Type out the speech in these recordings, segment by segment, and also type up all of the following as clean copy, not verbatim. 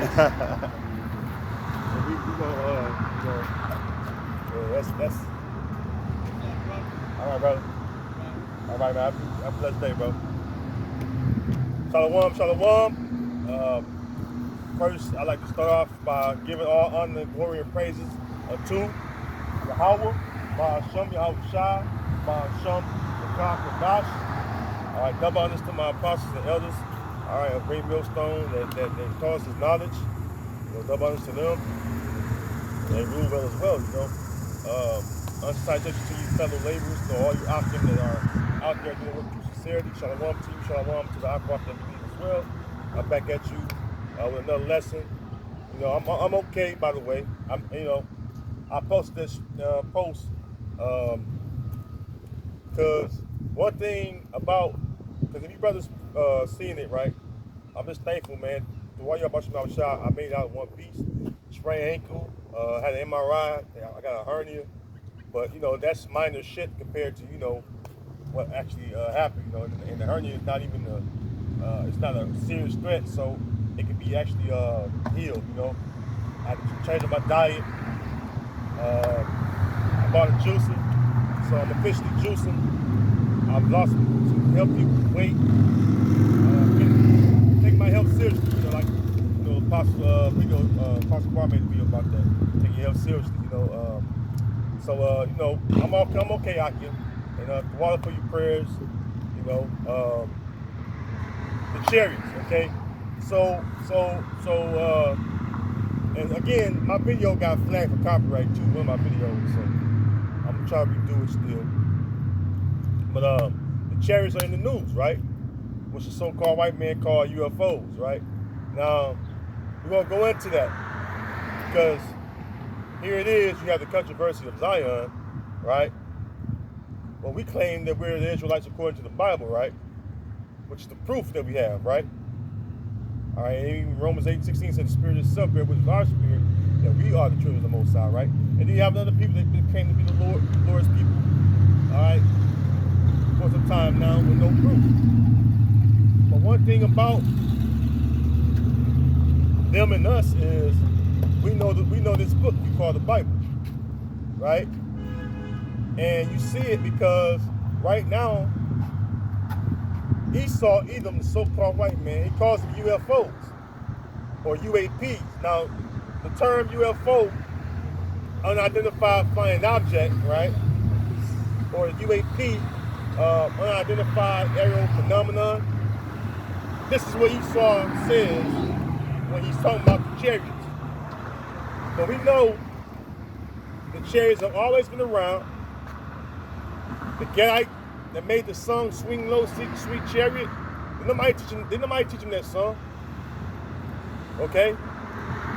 we gonna, yeah, that's all right, brother. All right, man. Have a blessed day, bro. Shalom, shalom. First, I'd like to start off by giving all honor, glory, and praises to Yahweh, Ba'ashem, Yahweh Shai, Ba'ashem, Yakar Kadash. All right, double honors to my apostles and elders. All right, a great millstone that taught us his knowledge. Double honors to them. They rule well as well, Unsalutations to you fellow laborers, to all you Akim that are out there doing work through sincerity. Shalom to you, shalom to the Akwaf that believe as well. I'm back at you with another lesson. I'm okay, by the way. I posted this post because one thing about, because if you brothers seeing it, right, I'm just thankful, man. The while y'all about my shot, I made it out in one piece. Sprained ankle, had an MRI, I got a hernia. But, that's minor shit compared to, what actually happened, and the hernia is not even it's not a serious threat, so it can be actually healed, I had to change my diet. I bought a juicer, so I'm officially juicing. I've lost some healthy weight. Take my health seriously, Apostle Kwame made a video about that. Take your health seriously, I'm okay out here. And water for your prayers, the chariots, okay? And again, my video got flagged for copyright too, one of my videos, so I'm gonna try to redo it still. But the chariots are in the news, right? Which the so-called white man called UFOs, right? Now, we're gonna go into that because here it is, you have the controversy of Zion, right? Well, we claim that we're the Israelites according to the Bible, right? Which is the proof that we have, right? All right, and even Romans 8:16 said the Spirit itself bears with our spirit that we are the children of the Most High, right? And then you have other people that claim to be the Lord's people, all right, for some time now with no proof. But one thing about them and us is we know this book we call the Bible, right? And you see it because right now Esau, Edom, the so-called white man, he calls them UFOs or UAPs. Now, the term UFO, unidentified flying object, right, or UAP, unidentified aerial phenomenon. This is what Esau says when he's talking about the chariots. But we know the chariots have always been around. The Gadite that made the song "Swing Low, Sweet Chariot," didn't nobody teach him that song. Okay,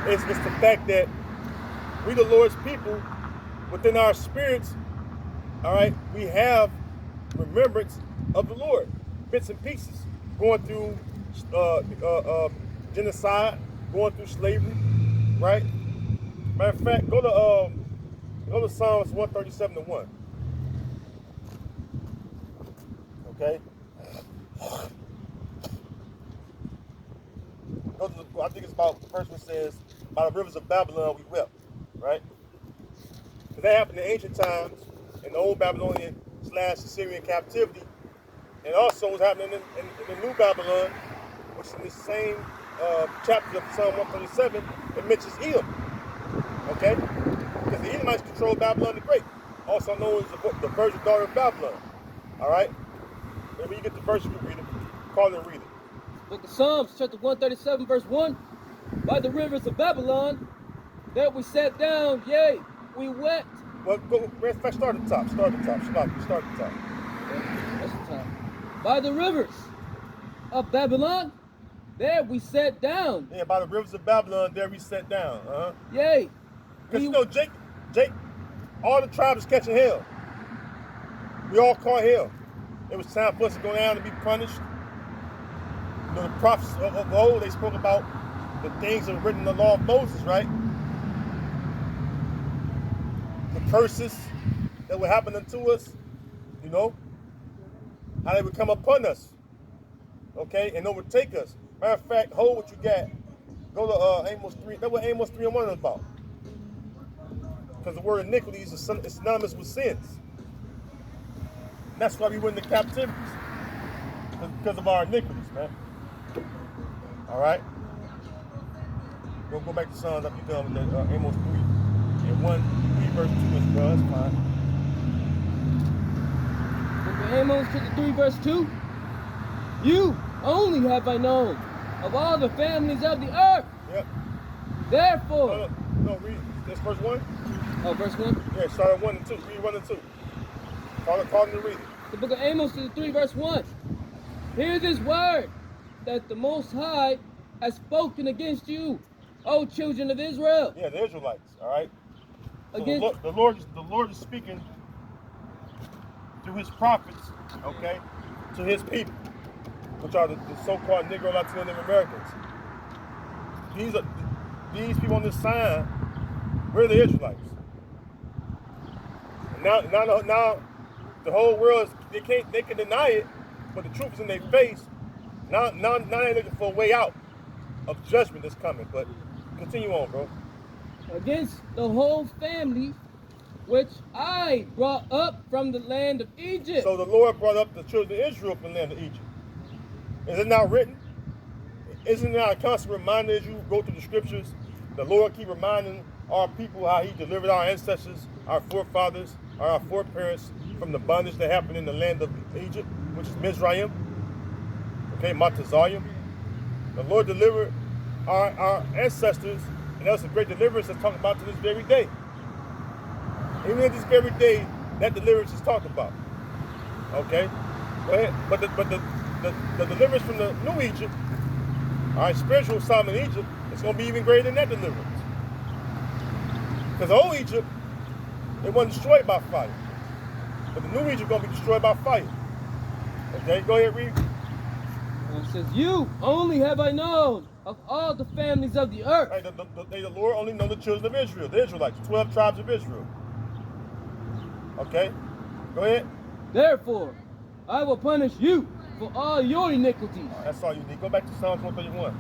it's the fact that we, the Lord's people, within our spirits, all right, we have remembrance of the Lord, bits and pieces, going through genocide, going through slavery, right? Matter of fact, go to Psalms 137:1. Okay. I think it's about the first one says, "By the rivers of Babylon we wept," right? Because that happened in ancient times, in the old Babylonian / Assyrian captivity, and also was happening in the New Babylon, which is in the same chapter of Psalm 137. It mentions Edom, okay? Because the Edomites controlled Babylon the Great, also known as the virgin daughter of Babylon. All right. And when you get the verse, you can read it. Call it and read it. Book of Psalms, chapter 137, verse 1. By the rivers of Babylon, there we sat down, yea, we wept. Well, start at the top. Start at the top. Shalom, start at the top. Okay, that's the top. By the rivers of Babylon, there we sat down. Yeah, by the rivers of Babylon, there we sat down. Yea. Because Jake, all the tribes catching hell. We all caught hell. It was time for us to go down and be punished. The prophets of old, they spoke about the things that were written in the law of Moses, right? The curses that would happen unto us, how they would come upon us, okay, and overtake us. Matter of fact, hold what you got. Go to Amos 3. That's what Amos 3 and 1 is about. Because the word iniquity is synonymous with sins. And that's why we went into captivities. Because of our iniquities, man. All right? We'll go back to Psalms after you're done with that, Amos 3 and 3 verse 2 as well. That's fine. Book of Amos chapter 3 verse 2. You only have I known of all the families of the earth. Yep. Therefore. No, read this verse 1. Oh, verse 1. Yeah, start at 1 and 2. Read 1 and 2. Call him to read it. The book of Amos chapter 3 verse 1. Hear this word that the Most High has spoken against you, O children of Israel. Yeah, the Israelites. All right. So Against the Lord is speaking through His prophets, okay, to His people, which are the so-called Negro, Latino, and Americans. These people on this sign, we're the Israelites. And now, the whole world they can deny it, but the truth is in their face. Now they're looking for a way out of judgment that's coming. But continue on, bro. against the whole family which I brought up from the land of Egypt. So the Lord brought up the children of Israel from the land of Egypt. Is it not written? Isn't it not a constant reminder as you go through the scriptures? The Lord keep reminding our people how He delivered our ancestors, our forefathers, our foreparents from the bondage that happened in the land of Egypt, which is Mizraim. Okay, Matazayim. The Lord delivered our ancestors, and that was a great deliverance that's talked about to this very day. Even in this very day, that deliverance is talked about. Okay? Go ahead. But the deliverance from the new Egypt, all right, spiritual Solomon Egypt, it's going to be even greater than that deliverance. Because the old Egypt, it wasn't destroyed by fire. But the new Egypt is going to be destroyed by fire. Okay, go ahead, read. And it says, you only have I known of all the families of the earth. Right, the Lord only know the children of Israel, the Israelites, 12 tribes of Israel. Okay, go ahead. Therefore, I will punish you for all your iniquities. That's all you need. Go back to Psalms 131.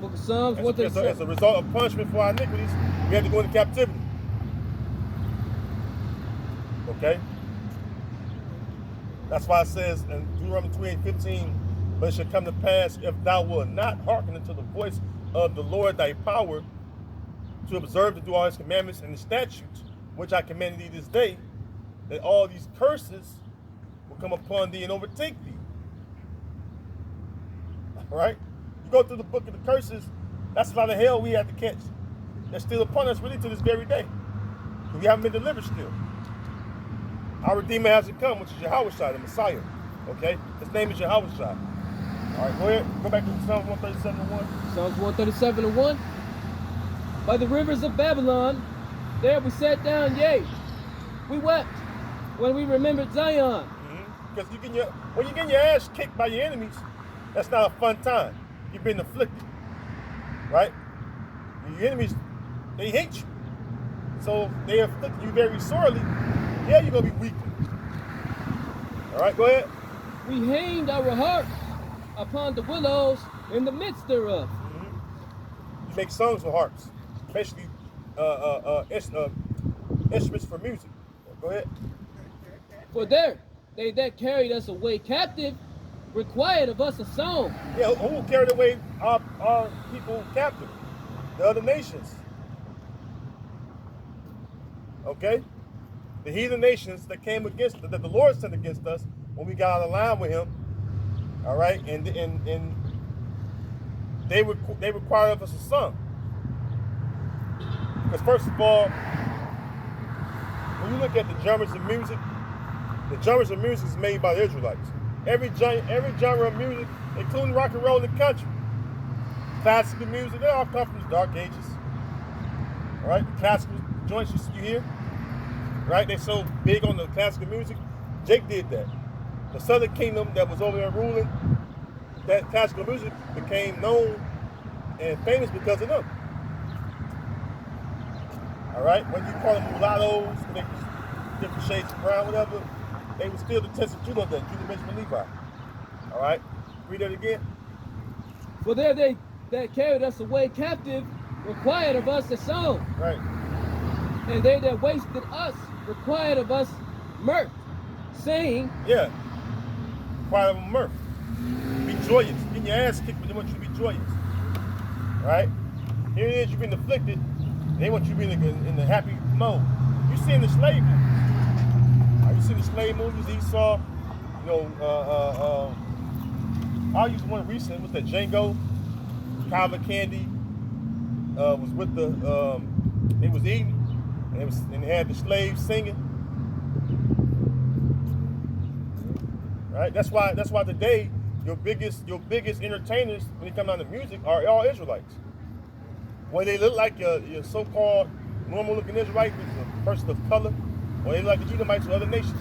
Book of Psalms As 137. a result of punishment for our iniquities, we had to go into captivity. Okay? That's why it says in Deuteronomy 28:15, but it shall come to pass if thou wilt not hearken unto the voice of the Lord thy power to observe to do all His commandments and the statutes, which I command thee this day, that all these curses will come upon thee and overtake thee. All right? You go through the book of the curses, that's a lot of hell we have to catch. That's still upon us really to this very day. We haven't been delivered still. Our Redeemer hasn't come, which is Yahushua, the Messiah. Okay? His name is Yahushua. All right, go ahead. Go back to Psalms 137:1. Psalms 137:1. By the rivers of Babylon, there we sat down, yea, we wept when we remembered Zion. Because when you're getting your ass kicked by your enemies, that's not a fun time. You've been afflicted. Right? Your enemies, they hate you. So they afflict you very sorely. Yeah, you're going to be weeping. All right, go ahead. We hanged our harps upon the willows in the midst thereof. You make songs with harps, basically instruments for music. Go ahead. For there, they that carried us away captive required of us a song. Yeah, who carried away our people captive? The other nations. Okay? The heathen nations that came against, that the Lord sent against us when we got out of line with Him. All right? And they required of us a song. Because first of all, when you look at the genres of music, the genres of music is made by the Israelites. Every genre of music, including rock and roll and country, classical music, they all come from the Dark Ages. All right, the classical joints you hear, right? They're so big on the classical music. Jake did that. The Southern Kingdom that was over there ruling, that classical music became known and famous because of them. All right, when you call them mulattoes, they different shades of brown, whatever, they were still the test of Judah, Benjamin, Levi. All right, read that again. For there they that carried us away captive required of us a song, Right. and they that wasted us required of us mirth, saying, Yeah. Quiet of mirth. Be joyous. Getting your ass kicked, but they want you to be joyous. Right? Here it is, you've been afflicted. They want you to be in the happy mode. You seen the slave movies. You seen the slave movies, Esau, you know, I'll use one recent, was that Django, Calvin Candy, was with the, they was eating, and they had the slaves singing. Right? That's why today your biggest entertainers when it comes down to music are all Israelites. Whether they look like your so-called normal looking Israelite who's a person of color, or they look like the Edomites or other nations.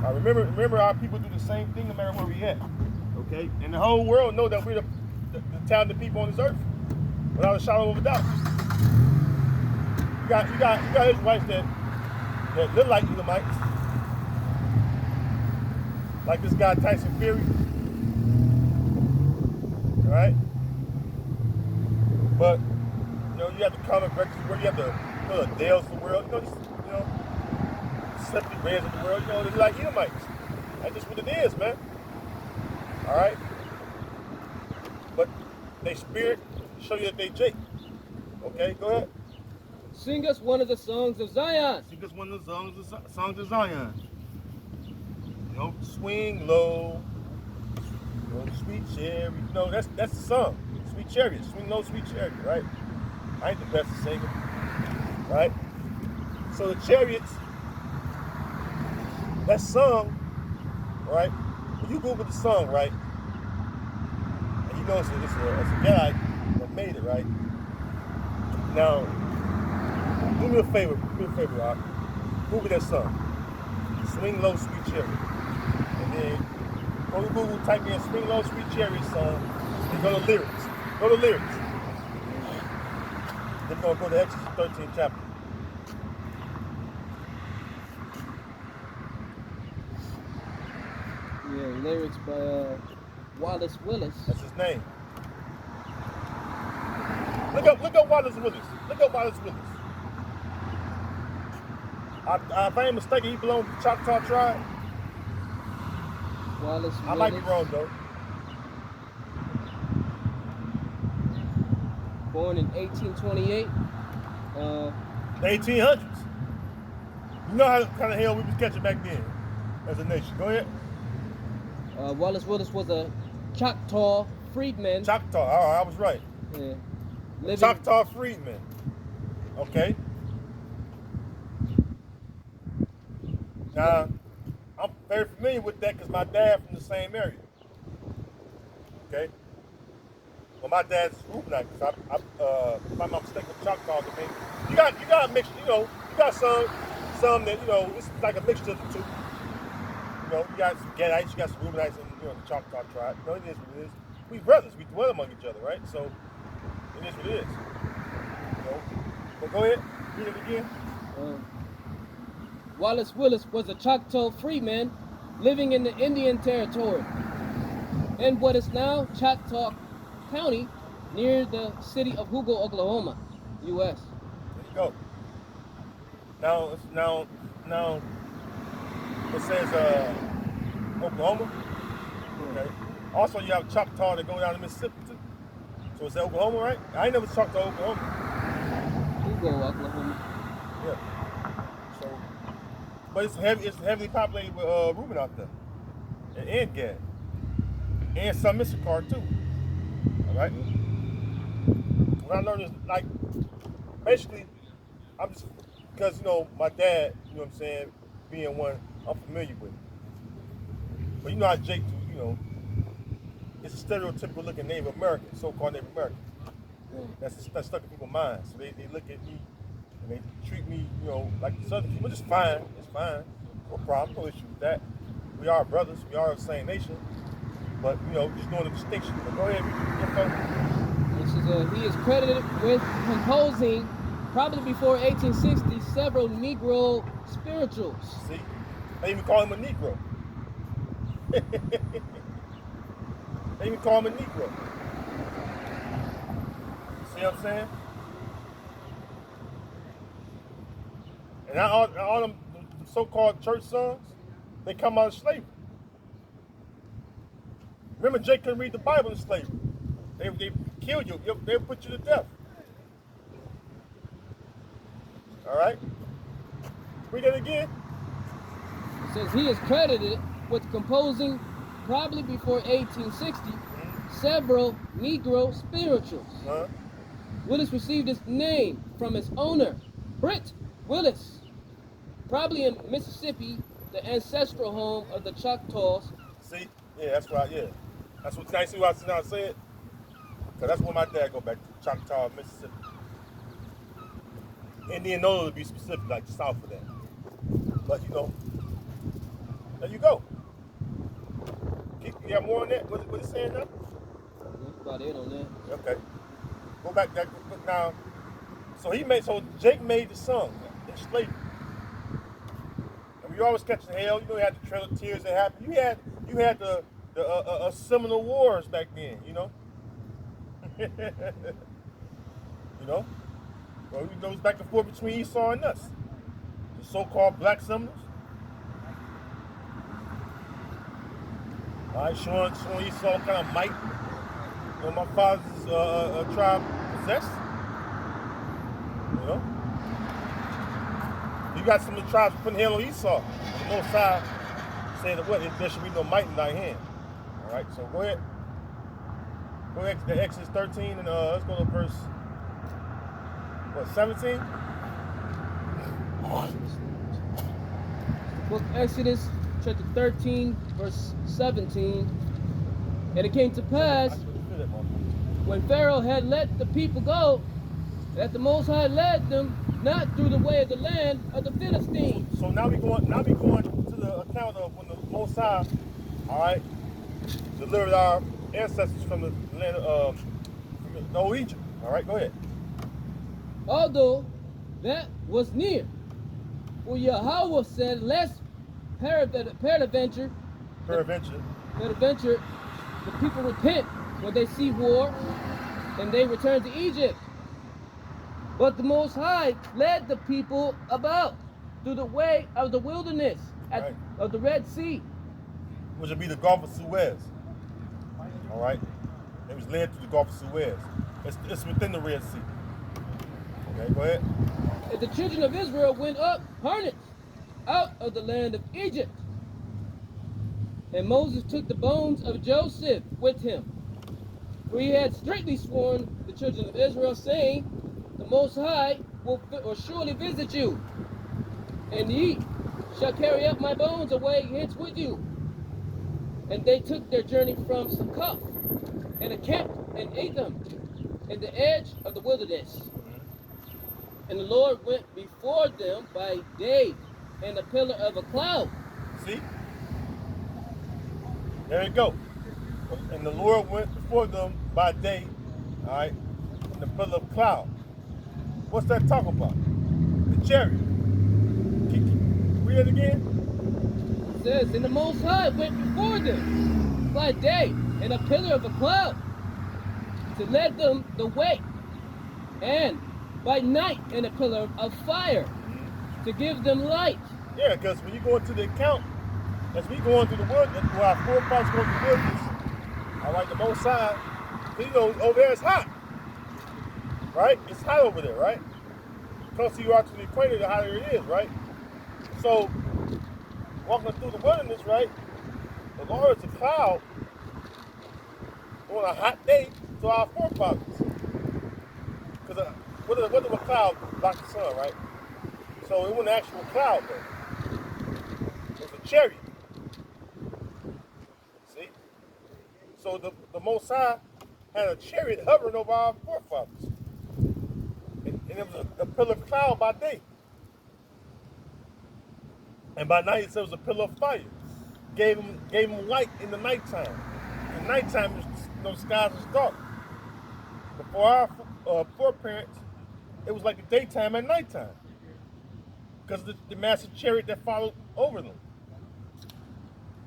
Remember our people do the same thing no matter where we at. Okay? And the whole world know that we're the talented people on this earth. Without a shadow of a doubt. You got Israelites that look like Edomites. Like this guy Tyson Fury. Alright? But you have the comic records of the world, you have the Dales of the world, Simply Reds of the world, they're like Edomites. That's just what it is, man. Alright? But they spirit show you that they Jake. Okay, go ahead. Sing us one of the songs of Zion. Sing us one of the songs of Zion. Swing low, sweet chariot. That's the song. Sweet chariot. Swing low, sweet chariot, right? I ain't the best at singing, right? So the chariots, that song, right? When you Google the song, right? And it's a guy that made it, right? Now, do me a favor, Rob. Google that song. Swing low, sweet chariot. And then go to Google, type in Swing Low, Sweet Chariot song, and go to lyrics. Go to lyrics. Then we're going to go to Exodus 13th chapter. Yeah, lyrics by Wallace Willis. That's his name. Look up Wallace Willis. Look up Wallace Willis. If I ain't mistaken, he belonged to the Choctaw tribe. Wallace I might be wrong though. Born in 1828. The 1800s. You know how kind of hell we was catching back then as a nation. Go ahead. Wallace Willis was a Choctaw freedman. Choctaw. I was right. Yeah. Choctaw freedman. Okay. Now, I'm very familiar with that because my dad from the same area. Okay? Well, my dad's Reubenite, because if I'm not mistaken, Choctaw to me. You got a mixture, you got some that, it's like a mixture of the two. You got some Gadites, you got some Reubenites in, the Choctaw tribe. It is what it is. We brothers, we dwell among each other, right? So, it is what it is. But go ahead, read it again. Wallace Willis was a Choctaw freeman living in the Indian Territory in what is now Choctaw County near the city of Hugo, Oklahoma, U.S. There you go. Now it says Oklahoma. Okay. Also, you have Choctaw that go down to Mississippi too. So it's Oklahoma, right? I ain't never Choctaw, Oklahoma. Hugo, Oklahoma. Yeah. But it's heavily populated with Reuben out there, and Gad, and some Issachar too. All right. What I learned is basically, I'm just because my dad, what I'm saying, being one I'm familiar with. But how Jake do, it's a stereotypical looking Native American, so-called Native American. That's stuck in people's minds. So they look at me. And they treat me, like Southern people, which is fine. It's fine. No problem. No issue with that. We are brothers. We are the same nation. But, just knowing the distinction. But go ahead, He is credited with composing, probably before 1860, several Negro spirituals. See? They even call him a Negro. They even call him a Negro. know what I'm saying? And all them so-called church songs, they come out of slavery. Remember, Jake couldn't read the Bible in slavery. They killed you. They put you to death. All right? Read that again. It says he is credited with composing, probably before 1860, several Negro spirituals. Uh-huh. Willis received his name from his owner, Britt Willis, probably in Mississippi, the ancestral home of the Choctaws. See? Yeah, that's right, yeah. That's what, now you see what I said? Because that's where my dad go back to, Choctaw, Mississippi. Indianola to be specific, like south of that. But, you know, there you go. You got more on that? What it saying now? That's about it on that. Okay. Go back there now. So Jake made the song in slavery. And we always catching hell. You know, you had the Trail of Tears that happened. You had the Seminole Wars back then, you know? You know? Well, it goes back and forth between Esau and us. The so-called black Seminoles. All right, showing Esau kind of might. You know, my father's tribe possessed. You know? You got some of the tribes putting hell on Esau. On the Most High saying that what? There should be no might in thy hand. All right, so go ahead. Go ahead to Exodus 13 and let's go to verse, 17? Book Exodus, chapter 13, verse 17. And it came to pass, when Pharaoh had let the people go, that the Most High led them not through the way of the land of the Philistines. So now we going to the account of when the Most High, all right, delivered our ancestors from the land of the old Egypt. All right, go ahead. Although that was near, for Yahweh said, lest peradventure the people repent when they see war, and they return to Egypt. But the Most High led the people about through the way of the wilderness of the Red Sea, which would be the Gulf of Suez. All right, it was led through the Gulf of Suez. It's within the Red Sea. Okay, go ahead. And the children of Israel went up harnessed out of the land of Egypt. And Moses took the bones of Joseph with him, for he had strictly sworn the children of Israel, saying, the Most High will surely visit you, and ye shall carry up my bones away hence with you. And they took their journey from Succoth, and encamped and ate them in the edge of the wilderness. And the Lord went before them by day in a pillar of a cloud. See? There you go. And the Lord went before them by day, all right, in the pillar of cloud. What's that talking about? The chariot. Read it again. It says, and the Most High went before them by day in a pillar of a cloud to lead them the way, and by night in a pillar of fire to give them light. Yeah, because when you go into the account, as we go into the wilderness, where our forefathers go to the wilderness, all right, the Most High, you know, over there it's hot, right? It's hot over there, right? Close to you out to the equator, the hotter it is, right? So, walking through the wilderness, right, the Lord is a cloud on a hot day to our forefathers. Because what does a cloud block the sun, right? So it wasn't an actual cloud, though. It was a chariot. See? So the Most High had a chariot hovering over our forefathers. And it was a pillar of cloud by day. And by night it was a pillar of fire. Gave them light in the nighttime. In the nighttime, the skies was dark. But for our foreparents, it was like the daytime and nighttime. Because of the massive chariot that followed over them.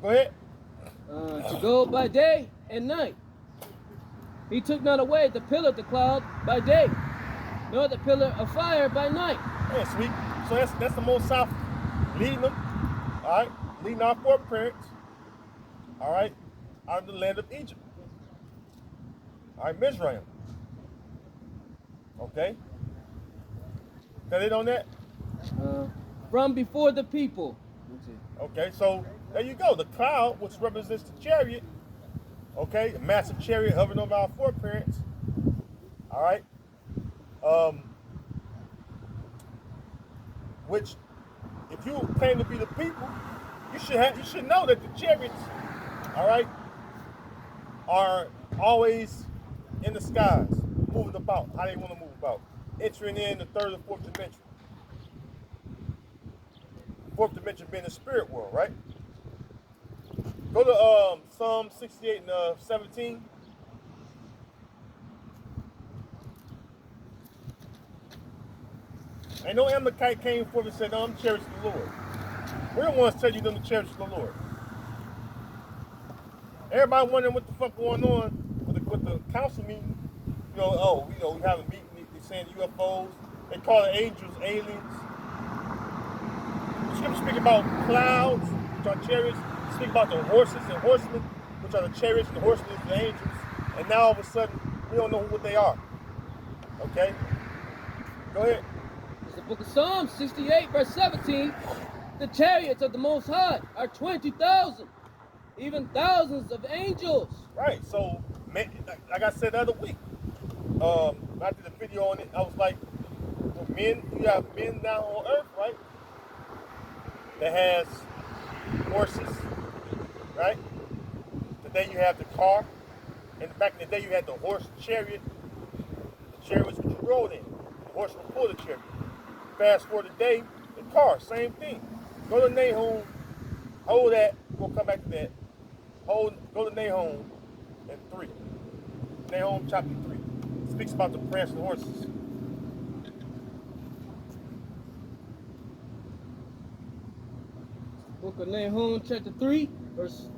Go ahead. To go by day and night. He took not away the pillar of the cloud by day, nor the pillar of fire by night. Yeah, sweet. So that's the Most High leading them, all right, leading our foreparents, all right, out of the land of Egypt, all right, Mizraim. Okay, got it on that? From before the people. Let's see. Okay, so there you go. The cloud, which represents the chariot, okay, a massive chariot hovering over our foreparents, all right, which, if you claim to be the people, you should know that the chariots, all right, are always in the skies, moving about, how they want to move about, entering in the third and fourth dimension. Fourth dimension being the spirit world, right? Go to Psalm 68 and 17. And no Amalekite came forth and said, no, I'm cherishing the Lord. We're the ones telling you them to cherish the Lord. Everybody wondering what the fuck going on with the council meeting. We have a meeting, they're saying UFOs. They call it angels, aliens. The scripture speak about clouds, which are chariots. Speak about the horses and horsemen, which are the chariots, and the horsemen is the angels. And now all of a sudden, we don't know what they are. Okay? Go ahead. It's the book of Psalms 68, verse 17. The chariots of the Most High are 20,000, even thousands of angels. Right. So, like I said the other week, I did a video on it. I was like, you have men down on earth, right? That has horses, right? Today you have the car, and back in the day you had the horse chariot. The chariot was what you rode in. The horse would pull the chariot. Fast forward today, the car, same thing. Go to Nahum, hold that. We'll come back to that. Go to Nahum and 3. Nahum chapter 3. It speaks about the prancing horses. Book of Nahum, chapter 3, verse